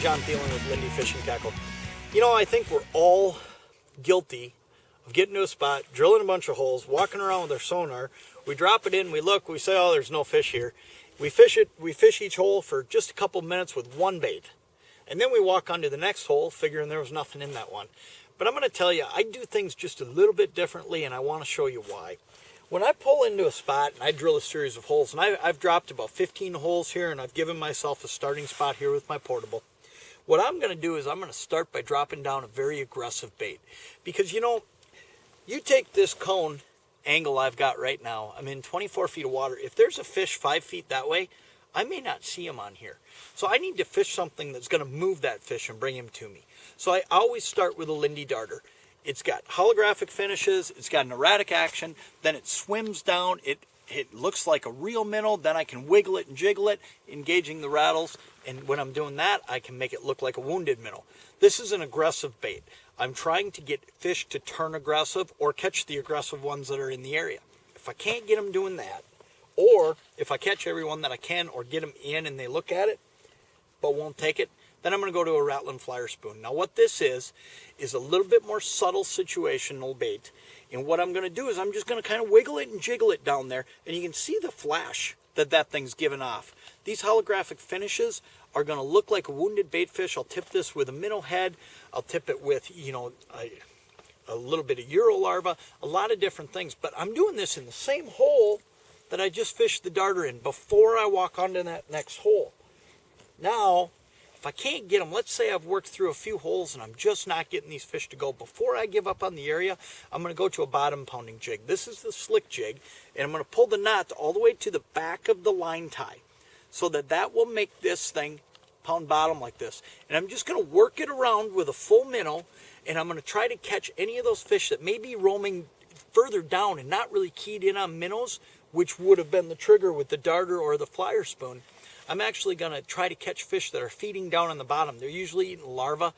John Thielen with Lindy Fishing Tackle. You know, I think we're all guilty of getting to a spot, drilling a bunch of holes, walking around with our sonar. We drop it in, we look, we say, oh, there's no fish here. We fish each hole for just a couple minutes with one bait. And then we walk onto the next hole, figuring there was nothing in that one. But I'm going to tell you, I do things just a little bit differently, and I want to show you why. When I pull into a spot and I drill a series of holes, and I've dropped about 15 holes here, and I've given myself a starting spot here with my portable, what I'm going to do is I'm going to start by dropping down a very aggressive bait. Because, you know, you take this cone angle I've got right now, I'm in 24 feet of water. If there's a fish 5 feet that way, I may not see him on here. So I need to fish something that's going to move that fish and bring him to me. So I always start with a Lindy darter. It's got holographic finishes, it's got an erratic action, then it swims down, it looks like a real minnow, then I can wiggle it and jiggle it, engaging the rattles, and when I'm doing that, I can make it look like a wounded minnow. This is an aggressive bait. I'm trying to get fish to turn aggressive or catch the aggressive ones that are in the area. If I can't get them doing that, or if I catch everyone that I can or get them in and they look at it but won't take it, then I'm going to go to a rattling flyer spoon. Now what this is a little bit more subtle situational bait. And what I'm going to do is I'm just going to kind of wiggle it and jiggle it down there. And you can see the flash that thing's giving off. These holographic finishes are going to look like a wounded bait fish. I'll tip this with a minnow head. I'll tip it with, you know, a little bit of Euro larva, a lot of different things. But I'm doing this in the same hole that I just fished the darter in before I walk onto that next hole. Now, if I can't get them, let's say I've worked through a few holes and I'm just not getting these fish to go, before I give up on the area, I'm going to go to a bottom pounding jig. This is the slick jig, and I'm going to pull the knot all the way to the back of the line tie so that will make this thing pound bottom like this. And I'm just going to work it around with a full minnow, and I'm going to try to catch any of those fish that may be roaming further down and not really keyed in on minnows, which would have been the trigger with the darter or the flyer spoon. I'm actually going to try to catch fish that are feeding down on the bottom. They're usually eating larvae,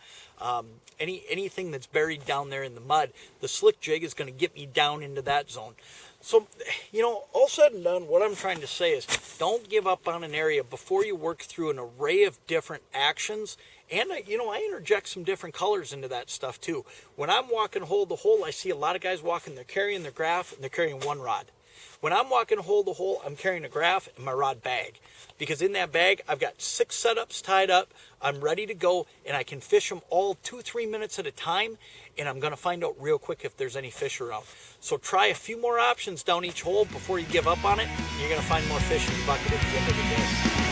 anything that's buried down there in the mud. The slick jig is going to get me down into that zone. So, you know, all said and done, what I'm trying to say is don't give up on an area before you work through an array of different actions. And, you know, I interject some different colors into that stuff too. When I'm walking hole to hole, I see a lot of guys walking, they're carrying their graph and they're carrying one rod. When I'm walking hole to hole, I'm carrying a graph and my rod bag. Because in that bag, I've got 6 setups tied up. I'm ready to go, and I can fish them all 2-3 minutes at a time, and I'm going to find out real quick if there's any fish around. So try a few more options down each hole before you give up on it, and you're going to find more fish in your bucket at the end of the day.